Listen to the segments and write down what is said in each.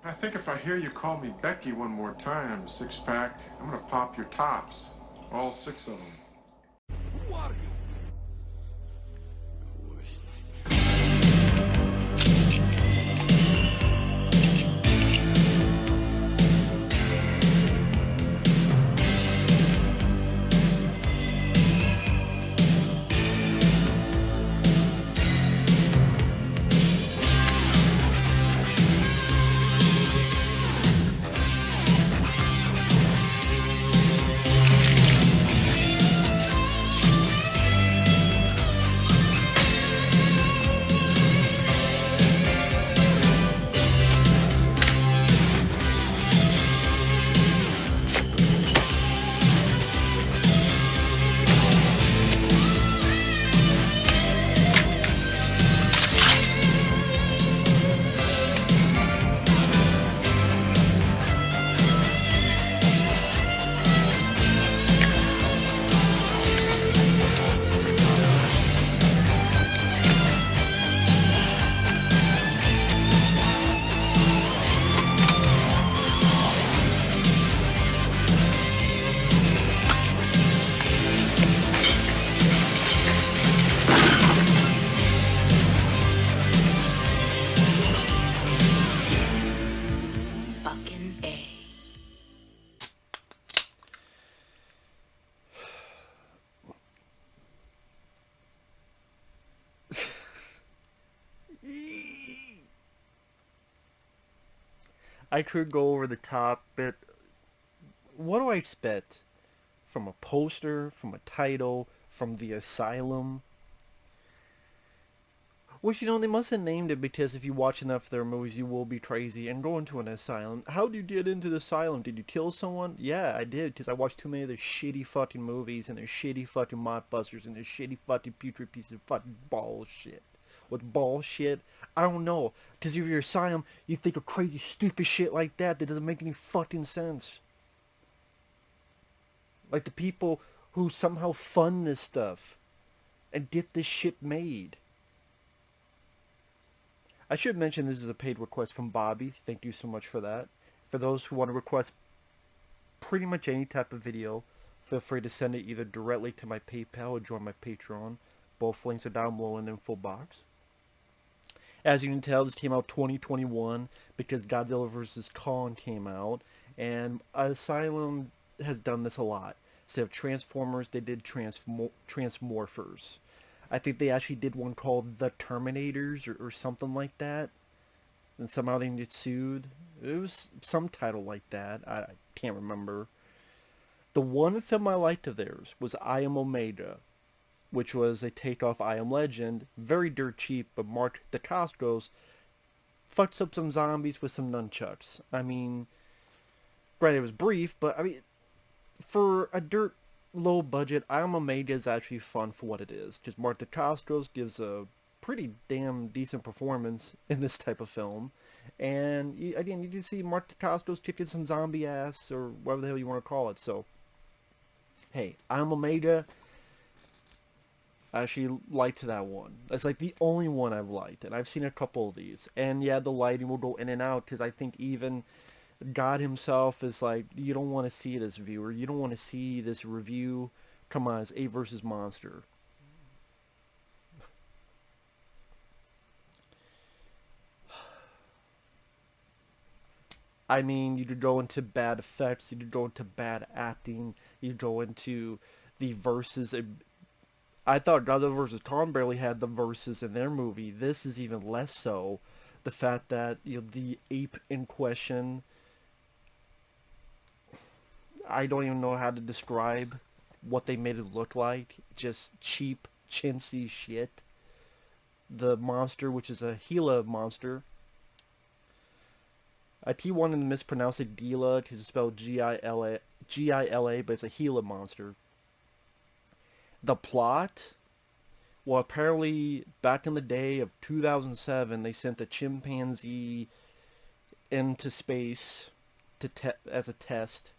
I think if I hear you call me Becky one more time, six-pack, I'm gonna pop your tops. All six of them. Who are you? Fucking A. I could go over the top, but what do I expect from a poster, from a title, from the asylum? Which, they must have named it because if you watch enough of their movies, you will be crazy and go into an asylum. How did you get into the asylum? Did you kill someone? Yeah, I did, because I watched too many of their shitty fucking movies and their shitty fucking mockbusters and their shitty fucking putrid piece of fucking bullshit. With bullshit, I don't know. Because if you're asylum, you think of crazy, stupid shit like that doesn't make any fucking sense. Like the people who somehow fund this stuff and get this shit made. I should mention this is a paid request from Bobby. Thank you so much for that. For those who want to request pretty much any type of video, feel free to send it either directly to my PayPal or join my Patreon. Both links are down below in the info box. As you can tell, this came out 2021 because Godzilla vs. Kong came out, and Asylum has done this a lot. Instead of Transformers, they did Transmorphers. I think they actually did one called The Terminators or something like that. And somehow they get sued. It was some title like that. I can't remember. The one film I liked of theirs was I Am Omega, which was a takeoff I Am Legend. Very dirt cheap, but Mark Dacascos fucks up some zombies with some nunchucks. I mean, granted it was brief, but I mean, for a dirt low budget, I Am Omega is actually fun for what it is. Because Mark Dacascos gives a pretty damn decent performance in this type of film. And again, you can see Mark Dacascos kicking some zombie ass, or whatever the hell you want to call it. So, hey, I Am Omega, I actually liked that one. That's like the only one I've liked, and I've seen a couple of these. And yeah, the lighting will go in and out, because I think even God himself is like, you don't want to see it as a viewer. You don't want to see this review come on as A versus Monster. I mean, you could go into bad effects, you could go into bad acting, you could go into the verses. I thought Godzilla vs. Kong barely had the verses in their movie. This is even less so. The fact that the ape in question, I don't even know how to describe what they made it look like. Just cheap, chintzy shit. The monster, which is a Gila monster. I keep wanting to mispronounce it Gila because it's spelled Gila, but it's a Gila monster. The plot, well, apparently back in the day of 2007, they sent a chimpanzee into space as a test.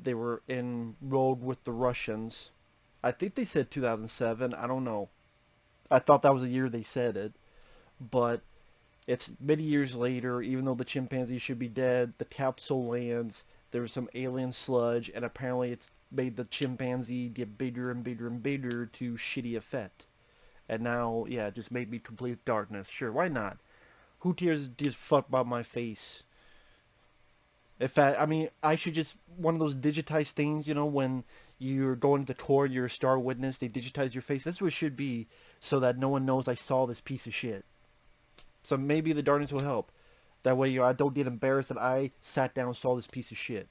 They were enrolled with the Russians. I think they said 2007. I don't know. I thought that was the year they said it. But It's many years later, even though the chimpanzee should be dead, the capsule lands, there's some alien sludge, and apparently it's made the chimpanzee get bigger and bigger and bigger to shitty effect. And now, yeah, it just made me complete darkness. Sure, why not? Who gives fuck about my face? In fact, I mean, I should just, one of those digitized things, you know, when you're going to court, you're a star witness, they digitize your face. That's what it should be, so that no one knows I saw this piece of shit. So maybe the darkness will help. That way, I don't get embarrassed that I sat down and saw this piece of shit.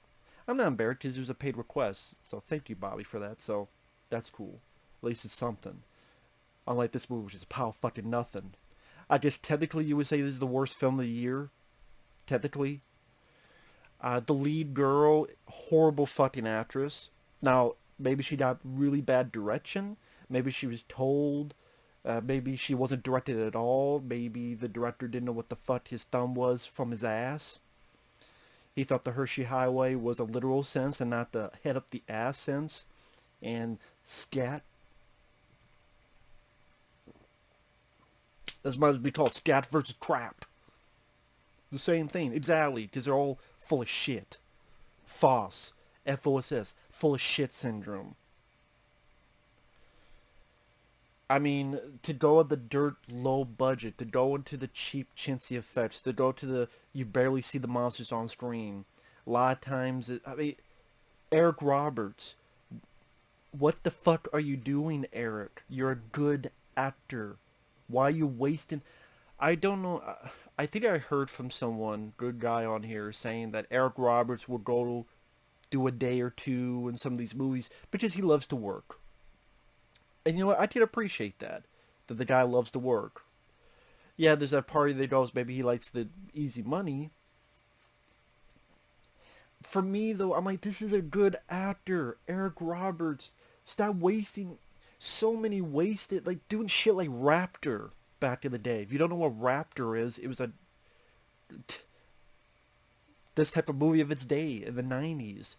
I'm not embarrassed because it was a paid request. So thank you, Bobby, for that. So that's cool. At least it's something. Unlike this movie, which is a pile of fucking nothing. I guess technically you would say this is the worst film of the year. Technically. The lead girl, horrible fucking actress. Now, maybe she got really bad direction. Maybe she was told. Maybe she wasn't directed at all. Maybe the director didn't know what the fuck his thumb was from his ass. He thought the Hershey Highway was a literal sense and not the head up the ass sense. And scat. This might be called scat versus crap. The same thing, exactly, because they're all full of shit. FOSS, FOSS, full of shit syndrome. I mean, to go at the dirt low budget, to go into the cheap chintzy effects, to go to the, you barely see the monsters on screen. A lot of times, I mean, Eric Roberts, what the fuck are you doing, Eric? You're a good actor. Why are you wasting... I don't know. I think I heard from someone, good guy on here, saying that Eric Roberts will go do a day or two in some of these movies because he loves to work. And you know what? I can appreciate that the guy loves to work. Yeah, there's that party that goes, maybe he likes the easy money. For me, though, I'm like, this is a good actor. Eric Roberts. Stop wasting so many wasted, like, doing shit like Raptor. Back in the day. If you don't know what Raptor is, it was this type of movie of its day in the 90s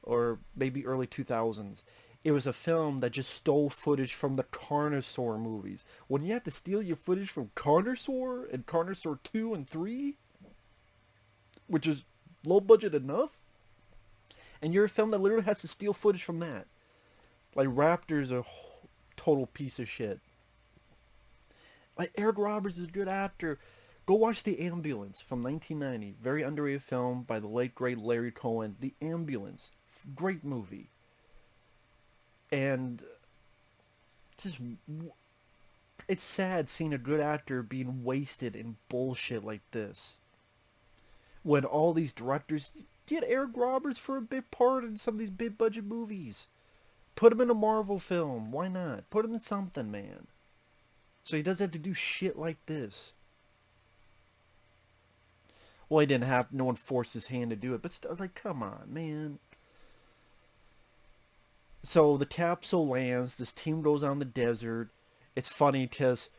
or maybe early 2000s. It was a film that just stole footage from the Carnosaur movies. When you have to steal your footage from Carnosaur and Carnosaur 2 and 3, which is low budget enough, and you're a film that literally has to steal footage from that. Like, Raptor's a total piece of shit. Like, Eric Roberts is a good actor. Go watch The Ambulance from 1990. Very underrated film by the late, great Larry Cohen. The Ambulance. Great movie. And just... it's sad seeing a good actor being wasted in bullshit like this. When all these directors... get Eric Roberts for a big part in some of these big budget movies. Put him in a Marvel film. Why not? Put him in something, man. So he doesn't have to do shit like this. Well, he didn't have... no one forced his hand to do it. But still, like, come on, man. So the capsule lands. This team goes on the desert. It's funny because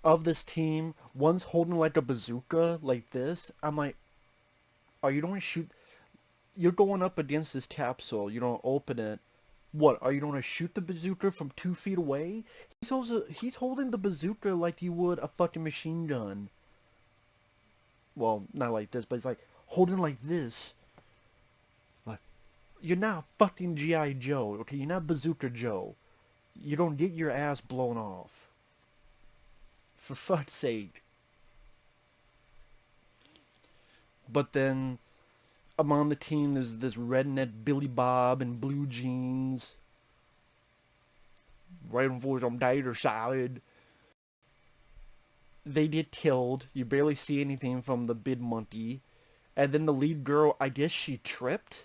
of this team, one's holding like a bazooka like this. I'm like, are you going to shoot... you're going up against this capsule. You don't open it. What, are you going to shoot the bazooka from 2 feet away? He's holding the bazooka like you would a fucking machine gun. Well, not like this, but it's like holding like this. Like, you're not fucking G.I. Joe, okay? You're not Bazooka Joe. You don't get your ass blown off. For fuck's sake. But then... among the team, there's this redneck Billy Bob in blue jeans. Waiting for some tater salad. They get killed. You barely see anything from the big monkey. And then the lead girl, I guess she tripped.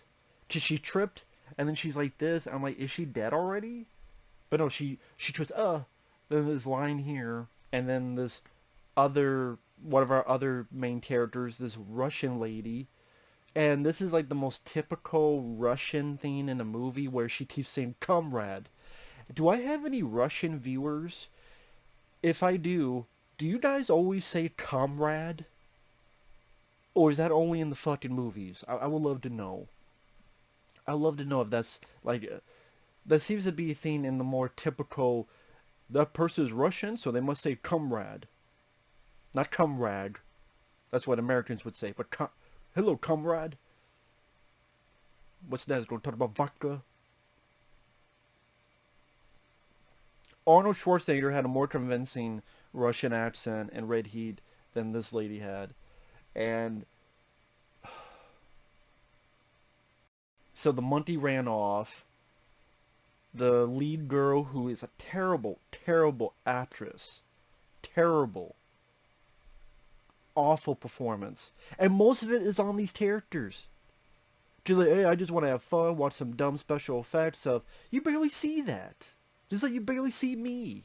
She tripped, and then she's like this. I'm like, is she dead already? But no, she trips. Then this line here, and then this other, one of our other main characters, this Russian lady. And this is like the most typical Russian thing in a movie where she keeps saying, comrade. Do I have any Russian viewers? If I do you guys always say comrade? Or is that only in the fucking movies? I would love to know. I'd love to know if that's, like, that seems to be a thing in the more typical, that person is Russian, so they must say comrade. Not comrade. That's what Americans would say. But hello, comrade. What's next? Gonna talk about vodka? Arnold Schwarzenegger had a more convincing Russian accent and red heat than this lady had. And so the Monty ran off. The lead girl, who is a terrible, terrible actress. Terrible. Awful performance. And most of it is on these characters. Just like, hey, I just want to have fun, watch some dumb special effects stuff. You barely see that. Just like you barely see me.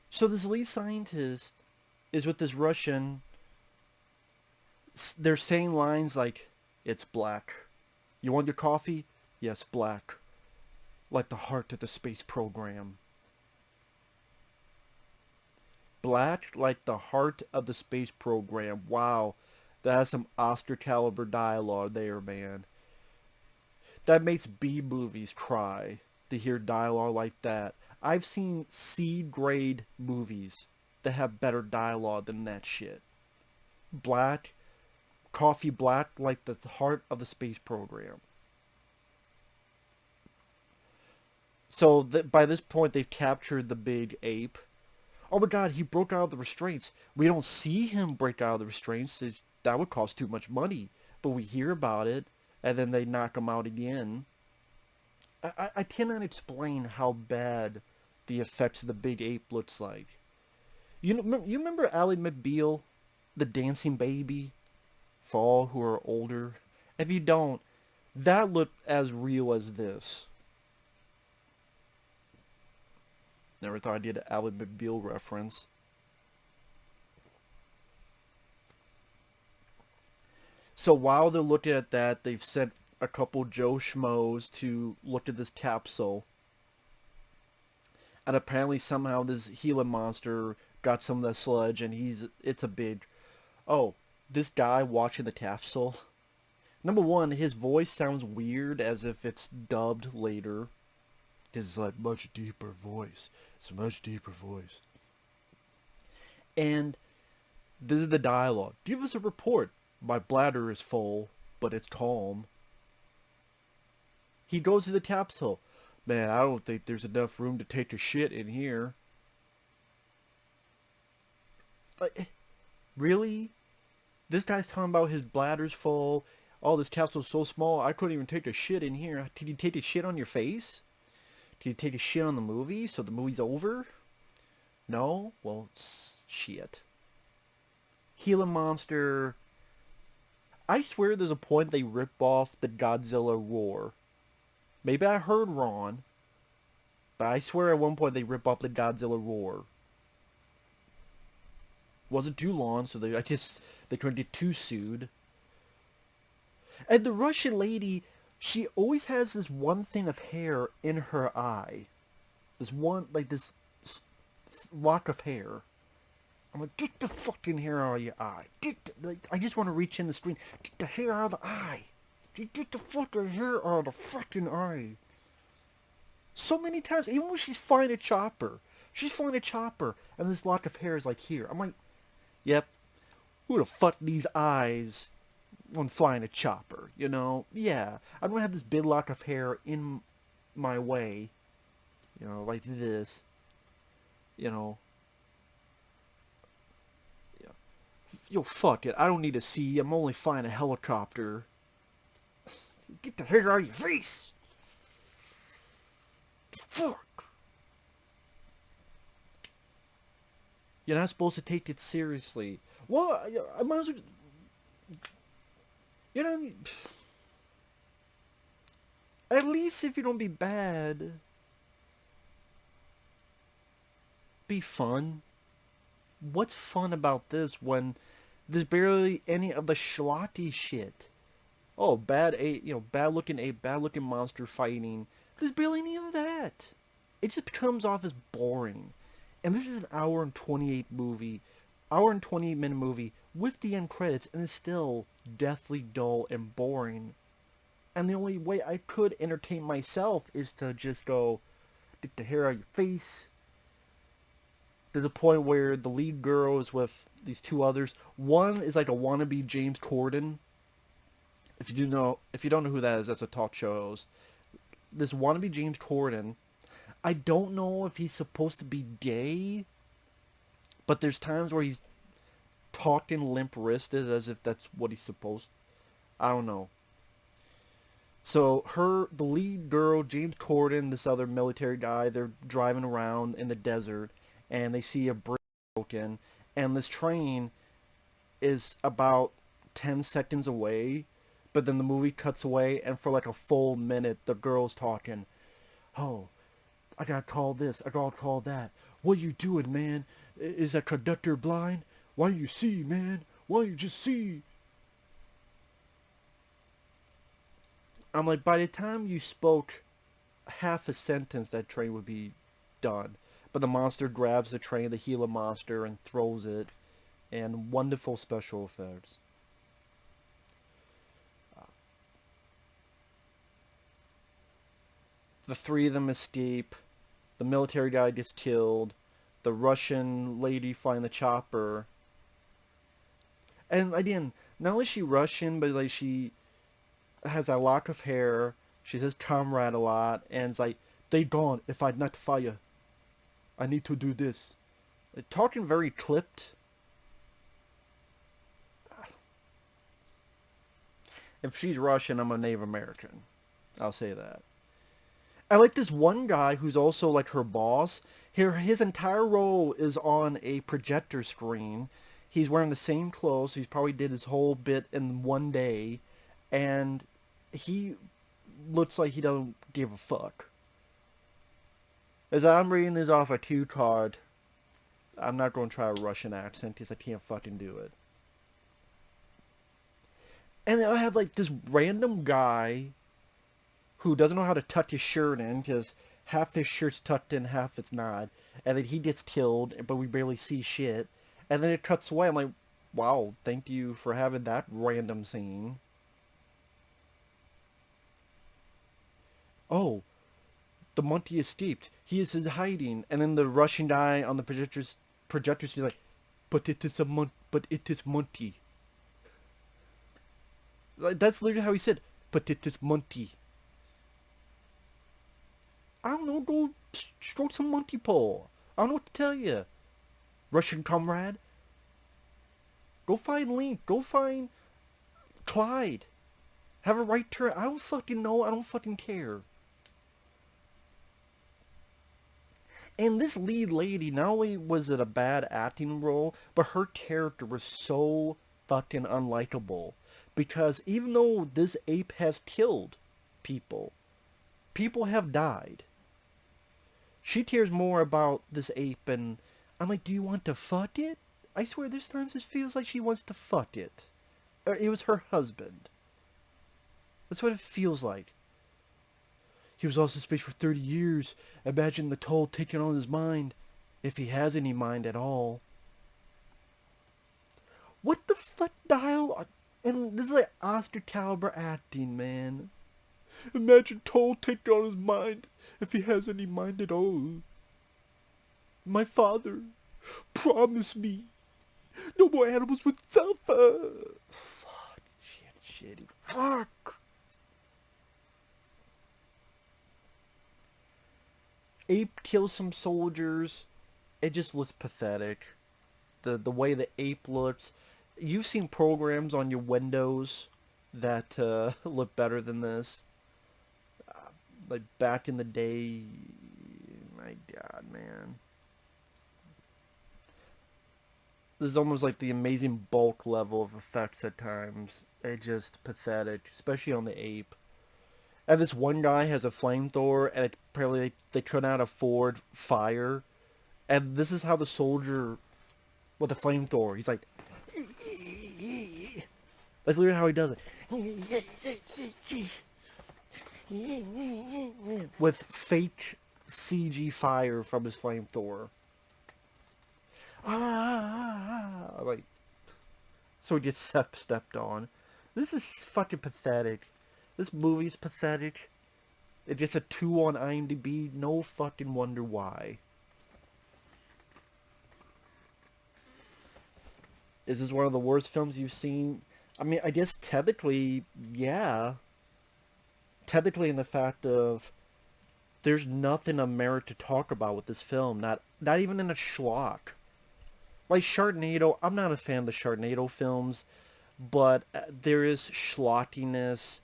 So this lead scientist is with this Russian. They're saying lines like, it's black. You want your coffee? Yes, black. Like the heart of the space program. Black like the heart of the space program. Wow. That's some Oscar caliber dialogue there, man. That makes B movies cry to hear dialogue like that. I've seen C grade movies that have better dialogue than that shit. Black. Coffee black like the heart of the space program. So by this point they've captured the big ape. Oh my god, he broke out of the restraints. We don't see him break out of the restraints. That would cost too much money. But we hear about it, and then they knock him out again. I cannot explain how bad the effects of the big ape looks like. You remember Ally McBeal, the dancing baby? For all who are older. If you don't, that looked as real as this. Never thought I'd get an Ally McBeal reference. So while they're looking at that, they've sent a couple Joe Schmoes to look at this capsule. And apparently somehow this Gila monster got some of that sludge, and it's a big... Oh, this guy watching the capsule. Number one, his voice sounds weird as if it's dubbed later. It's like much deeper voice. It's a much deeper voice. And this is the dialogue. Give us a report. My bladder is full, but it's calm. He goes to the capsule. Man, I don't think there's enough room to take a shit in here. Like, really? This guy's talking about his bladder's full. Oh, this capsule's so small, I couldn't even take a shit in here. Did you take a shit on your face? Did you take a shit on the movie, so the movie's over? No? Well, shit. Gila monster. I swear there's a point they rip off the Godzilla roar. Maybe I heard wrong, but I swear at one point they rip off the Godzilla roar. Wasn't too long, so they couldn't get too sued. And the Russian lady, she always has this one thing of hair in her eye. This one, like this lock of hair. I'm like, get the fucking hair out of your eye. I just want to reach in the screen. Get the hair out of the eye. Get the fucking hair out of the fucking eye. So many times, even when she's flying a chopper. She's flying a chopper, and this lock of hair is like here. I'm like, yep. Who the fuck these eyes when flying a chopper, you know? Yeah. I don't have this big lock of hair in my way. You know, like this. You know. Yeah. Yo, fuck it. I don't need to see. I'm only flying a helicopter. Get the hair out of your face! Fuck! You're not supposed to take it seriously. Well, I might as well... You know... At least if you don't be bad... Be fun. What's fun about this when there's barely any of the schlotty shit? Oh, bad looking monster fighting. There's barely any of that. It just comes off as boring. And this is an hour and 28 minute movie with the end credits, and it's still deathly dull and boring. And the only way I could entertain myself is to just go, get the hair out of your face. there's a point where the lead girl is with these two others. One is like a wannabe James Corden. If you don't know who that is, that's a talk show host. This wannabe James Corden, I don't know if he's supposed to be gay, but there's times where he's talking limp-wristed as if that's what he's supposed. I don't know. So the lead girl, James Corden, this other military guy, they're driving around in the desert, and they see a bridge broken, and this train is about 10 seconds away, but then the movie cuts away, and for like a full minute, the girl's talking. Oh, I gotta call this, I gotta call that. What you doing, man? Is that conductor blind? Why you see, man? Why you just see? I'm like, by the time you spoke half a sentence, that train would be done. But the monster grabs the train, the Gila monster, and throws it. And wonderful special effects. The three of them escape. The military guy gets killed. The Russian lady flying the chopper. And again, not only is she Russian, but like she has a lock of hair. She says comrade a lot, and it's like, they gone if I'd not fire. I need to do this. Talking very clipped. If she's Russian, I'm a Native American. I'll say that. I like this one guy who's also like her boss. His entire role is on a projector screen. He's wearing the same clothes. He probably did his whole bit in one day. And he looks like he doesn't give a fuck. As I'm reading this off a cue card, I'm not going to try a Russian accent because I can't fucking do it. And then I have like this random guy who doesn't know how to tuck his shirt in because half his shirt's tucked in, half it's not. And then he gets killed, but we barely see shit. And then it cuts away. I'm like, wow, thank you for having that random scene. Oh, the Monty escaped. He is in hiding. And then the Russian guy on the projectors is like, but it is Monty. Like, that's literally how he said, but it is Monty. I don't know, go stroke some Monty paw. I don't know what to tell you. Russian comrade. Go find Link. Go find Clyde. Have a right turn. I don't fucking know. I don't fucking care. And this lead lady, not only was it a bad acting role, but her character was so fucking unlikable. Because even though this ape has killed people, people have died. She cares more about this ape, and I'm like, do you want to fuck it? I swear there's times it feels like she wants to fuck it. Or it was her husband. That's what it feels like. He was lost in space for 30 years. Imagine the toll taken on his mind. If he has any mind at all. What the fuck dialogue? And this is like Oscar caliber acting, man. Imagine toll taken on his mind. If he has any mind at all. My father promised me no more animals would suffer. Fuck. Shitty. Fuck. Ape kills some soldiers. It just looks pathetic. The way the ape looks. You've seen programs on your Windows that look better than this. Like back in the day. My God, man. This is almost like the Amazing Bulk level of effects at times. It's just pathetic, especially on the ape. And this one guy has a flamethrower, and apparently they could not afford fire. And this is how the soldier with the flamethrower, he's like... That's literally how he does it. With fake CG fire from his flamethrower. Like... So he gets stepped on. This is fucking pathetic. This movie's pathetic. It gets a 2 on IMDb. No fucking wonder why. Is this one of the worst films you've seen? I mean, I guess technically, yeah. Technically in the fact of there's nothing of merit to talk about with this film. Not even in a schlock. Like Sharknado, I'm not a fan of the Sharknado films, but there is schlockiness.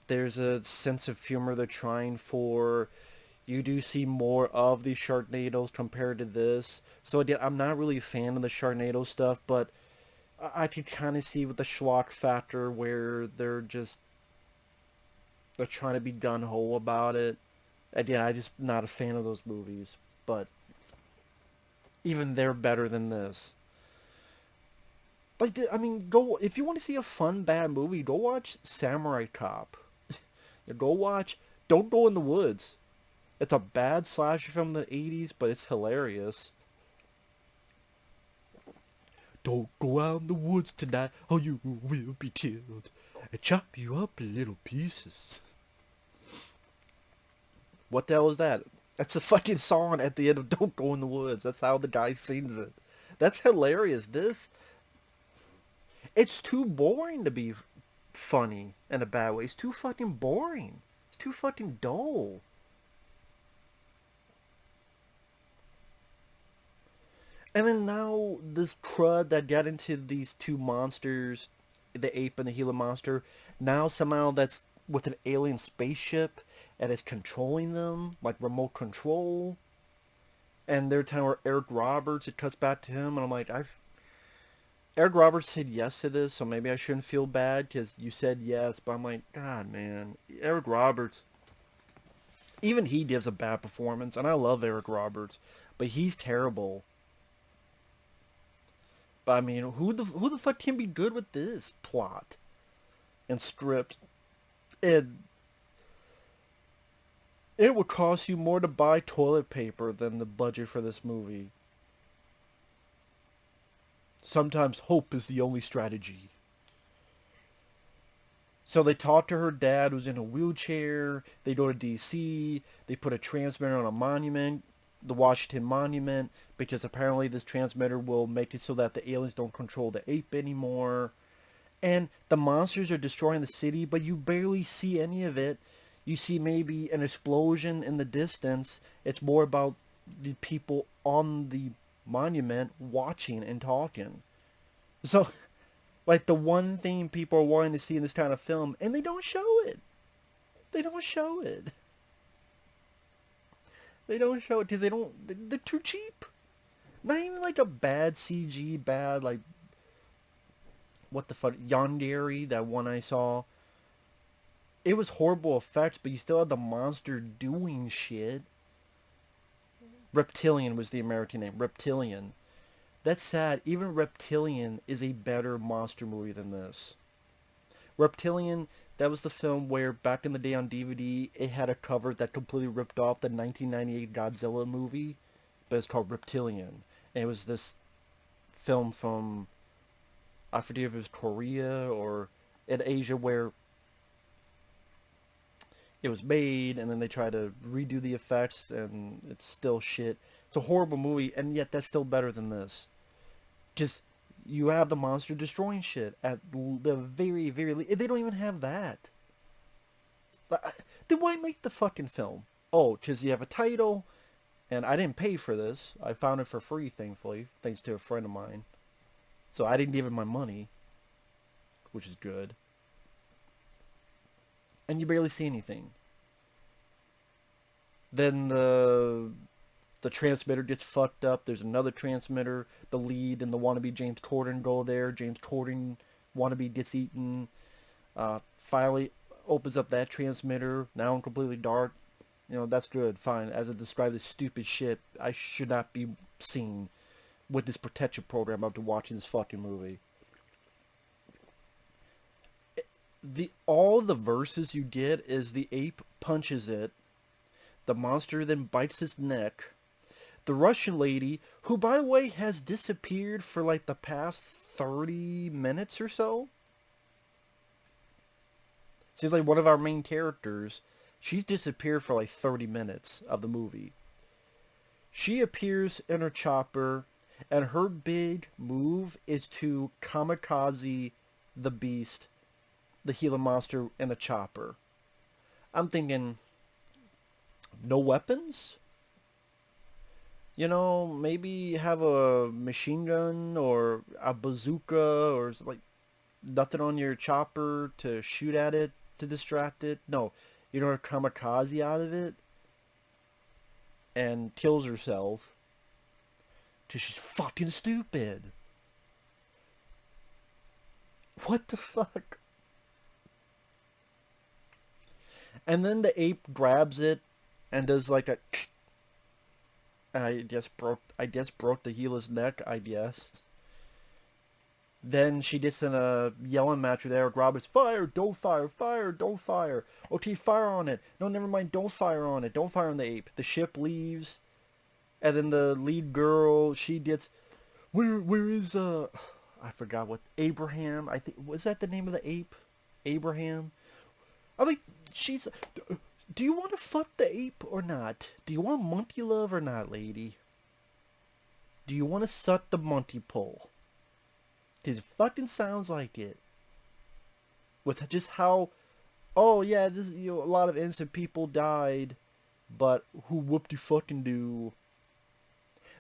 There's a sense of humor they're trying for. You do see more of the Sharknadoes compared to this. So again, I'm not really a fan of the Sharknado stuff, but I could kind of see with the schlock factor where they're trying to be gung-ho about it. Again, I'm just not a fan of those movies, but even they're better than this. Like, I mean, go if you want to see a fun bad movie, go watch Samurai Cop. Go watch Don't Go in the Woods. It's a bad slasher film in the 80s, but it's hilarious. Don't go out in the woods tonight, or you will be killed. And chop you up in little pieces. What the hell is that? That's a fucking song at the end of Don't Go in the Woods. That's how the guy sings it. That's hilarious. It's too boring to be funny in a bad way. It's too fucking boring. It's too fucking dull. And then now this crud that got into these two monsters, the ape and the Gila monster, now somehow that's with an alien spaceship and it's controlling them, like remote control. And their time where Eric Roberts, it cuts back to him, and I'm like, Eric Roberts said yes to this, so maybe I shouldn't feel bad because you said yes, but I'm like, God, man, Eric Roberts, even he gives a bad performance, and I love Eric Roberts, but he's terrible. But I mean, who the fuck can be good with this plot and script? And it would cost you more to buy toilet paper than the budget for this movie. Sometimes hope is the only strategy. So they talk to her dad who's in a wheelchair. They go to DC. They put a transmitter on a monument, the Washington Monument, because apparently this transmitter will make it so that the aliens don't control the ape anymore. And the monsters are destroying the city, but you barely see any of it. You see maybe an explosion in the distance. It's more about the people on the monument watching and talking. So, like, the one thing people are wanting to see in this kind of film, and they don't show it. They don't show it. They don't show it because they're too cheap. Not even like a bad CG, bad, like, what the fuck, Yandere, that one I saw. It was horrible effects, but you still had the monster doing shit. Reptilian was the American name. Reptilian. That's sad. Even Reptilian is a better monster movie than this. Reptilian, that was the film where back in the day on DVD, it had a cover that completely ripped off the 1998 Godzilla movie, but it's called Reptilian. And it was this film from, I forget if it was Korea or in Asia, where it was made and then they try to redo the effects and it's still shit. It's a horrible movie, and yet that's still better than this. Just, you have the monster destroying shit at the very, very they don't even have that. But then why make the fucking film? Oh, because you have a title, and I didn't pay for this. I found it for free, thankfully, thanks to a friend of mine. So I didn't give him my money, which is good. And you barely see anything. Then the transmitter gets fucked up. There's another transmitter. The lead and the wannabe James Corden go there. James Corden wannabe gets eaten. Finally opens up that transmitter. Now I'm completely dark. You know, that's good. Fine. As I described this stupid shit, I should not be seen with this protection program after watching this fucking movie. All the verses you get is the ape punches it. The monster then bites his neck. The Russian lady, who by the way has disappeared for like the past 30 minutes or so. Seems like one of our main characters, she's disappeared for like 30 minutes of the movie. She appears in her chopper, And her big move is to kamikaze the beast, the Gila monster, in a chopper. I'm thinking, no weapons? You know, maybe have a machine gun or a bazooka or like nothing on your chopper to shoot at it to distract it. No, you know, kamikaze out of it and kills herself because she's fucking stupid. What the fuck? And then the ape grabs it and does like a I guess broke the Gila's neck, I guess. Then she gets in a yelling match with Eric Roberts. Fire! Don't fire! Fire! Don't fire! Okay, fire on it. No, never mind. Don't fire on it. Don't fire on the ape. The ship leaves. And then the lead girl, she gets... Where is, I forgot what... Abraham? I think... Was that the name of the ape? Abraham? I mean, she's... Do you want to fuck the ape or not? Do you want monkey love or not, lady? Do you want to suck the monkey pole? Because it fucking sounds like it. With just how... Oh, yeah, this a lot of innocent people died. But who whoop-de-fucking do?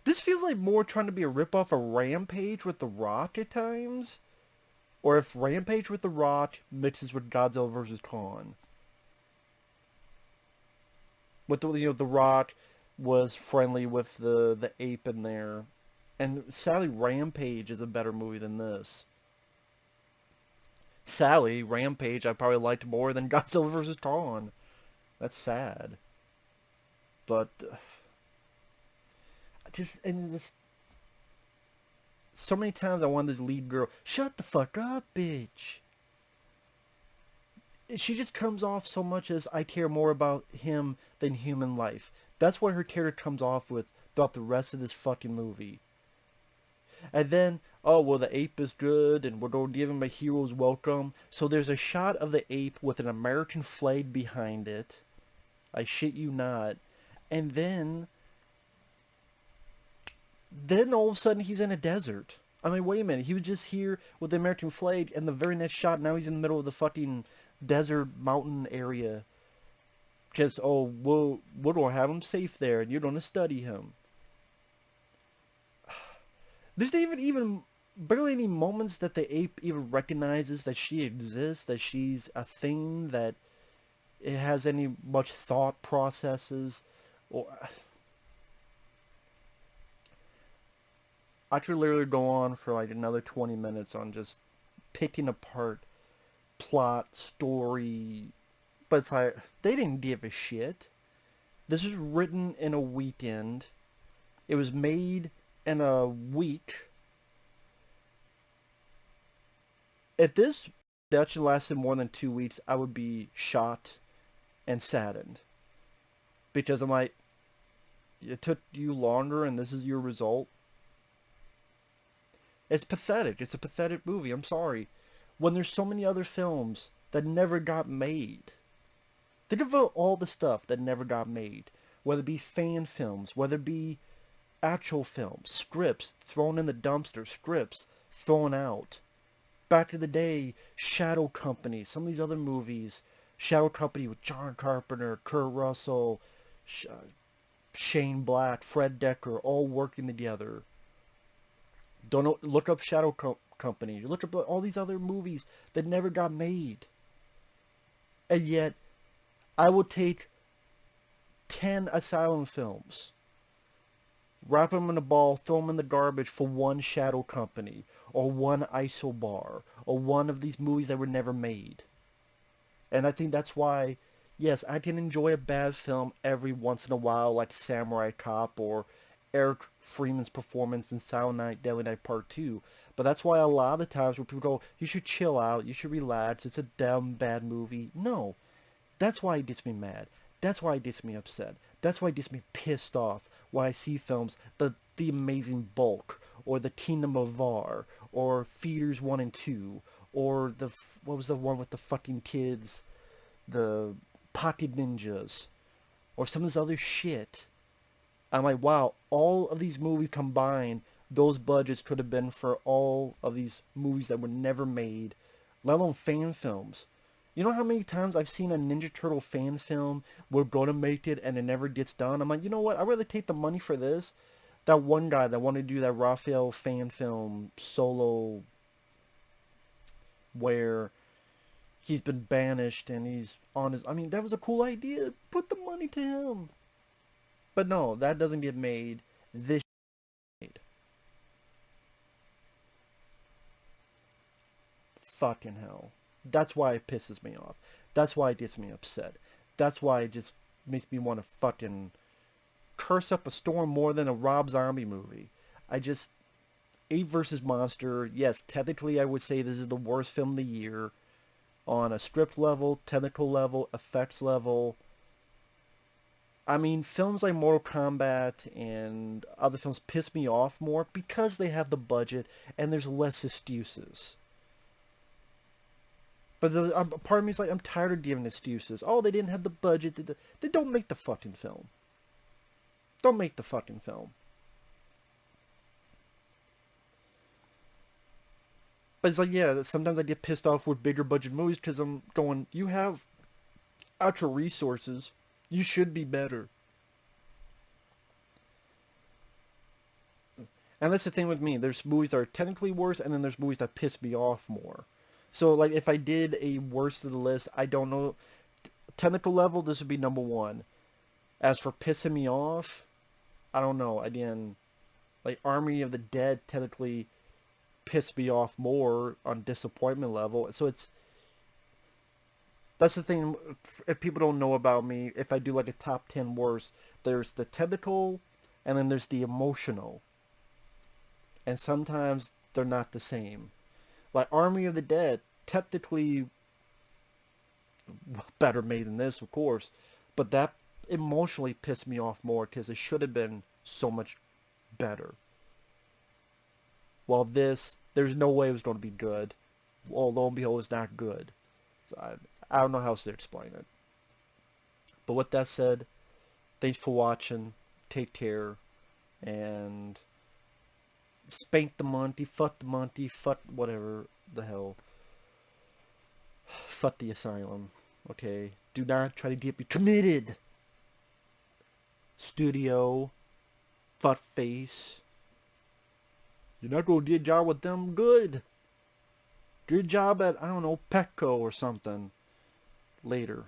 This feels like more trying to be a ripoff of Rampage with The Rock at times. Or if Rampage with The Rock mixes with Godzilla vs. Kong. With The Rock was friendly with the ape in there. And sadly, Rampage is a better movie than this. Sadly, Rampage I probably liked more than Godzilla vs. Kong. That's sad. But so many times I want this lead girl, shut the fuck up, bitch. She just comes off so much as I care more about him than human life. That's what her character comes off with throughout the rest of this fucking movie. And then, oh, well, the ape is good, and we're going to give him a hero's welcome. So there's a shot of the ape with an American flag behind it. I shit you not. And then all of a sudden he's in a desert. I mean, wait a minute. He was just here with the American flag, and the very next shot, now he's in the middle of the fucking desert mountain area. Because, oh, we're going to have him safe there, and you're going to study him. There's even barely any moments that the ape even recognizes that she exists, that she's a thing, that it has any much thought processes. Or I could literally go on for like another 20 minutes on just picking apart plot, story, but it's like, they didn't give a shit. This was written in a weekend. It was made in a week. If this production lasted more than 2 weeks, I would be shocked and saddened. Because I'm like, it took you longer and this is your result? It's pathetic. It's a pathetic movie. I'm sorry. When there's so many other films that never got made. Think about all the stuff that never got made. Whether it be fan films, whether it be actual films, scripts thrown in the dumpster, scripts thrown out. Back in the day, Shadow Company, some of these other movies, Shadow Company with John Carpenter, Kurt Russell, Shane Black, Fred Decker, all working together. Don't look up Shadow Company. Look up all these other movies that never got made. And yet, I would take 10 Asylum films, wrap them in a ball, throw them in the garbage for one Shadow Company, or one Isobar, or one of these movies that were never made. And I think that's why, yes, I can enjoy a bad film every once in a while, like Samurai Cop, or Eric Freeman's performance in Silent Night, Deadly Night Part 2. But that's why a lot of the times where people go, you should chill out, you should relax, it's a dumb, bad movie. No. That's why it gets me mad. That's why it gets me upset. That's why it gets me pissed off when I see films, The Amazing Bulk, or The Kingdom of Var, or Feeders 1 and 2, or what was the one with the fucking kids? The Pocket Ninjas, or some of this other shit. I'm like, wow, all of these movies combined those budgets could have been for all of these movies that were never made, let alone fan films. You know how many times I've seen a Ninja Turtle fan film, we're gonna make it, and it never gets done? I'm like, you know what? I'd rather take the money for this. That one guy that wanted to do that Raphael fan film solo where he's been banished and he's on his... I mean, that was a cool idea. Put the money to him. But no, that doesn't get made. This made. Fucking hell. That's why it pisses me off. That's why it gets me upset. That's why it just makes me want to fucking curse up a storm more than a Rob Zombie movie. I just... Ape vs. Monster, yes, technically I would say this is the worst film of the year. On a script level, technical level, effects level. I mean, films like Mortal Kombat and other films piss me off more because they have the budget and there's less excuses. But part of me is like, I'm tired of giving excuses. Oh, they didn't have the budget. They don't make the fucking film. Don't make the fucking film. But it's like, yeah, sometimes I get pissed off with bigger budget movies because I'm going, you have actual resources. You should be better. And that's the thing with me. There's movies that are technically worse, and then there's movies that piss me off more. So, like, if I did a worst of the list, I don't know. Technical level, this would be number one. As for pissing me off, I don't know. Again, like, Army of the Dead technically pissed me off more on disappointment level. So it's... That's the thing, if people don't know about me, if I do like a top 10 worst, there's the technical, and then there's the emotional. And sometimes they're not the same. Like Army of the Dead, technically better made than this, of course, but that emotionally pissed me off more because it should have been so much better. While this, there's no way it was going to be good. Well, lo and behold, it's not good. So I don't know how else to explain it. But with that said, thanks for watching. Take care. And spank the Monty. Fuck the Monty. Fuck whatever the hell. Fuck the asylum. Okay? Do not try to get me committed. Studio. Fuck face. You're not going to do a job with them? Good. Do a job at, I don't know, Petco or something. Later.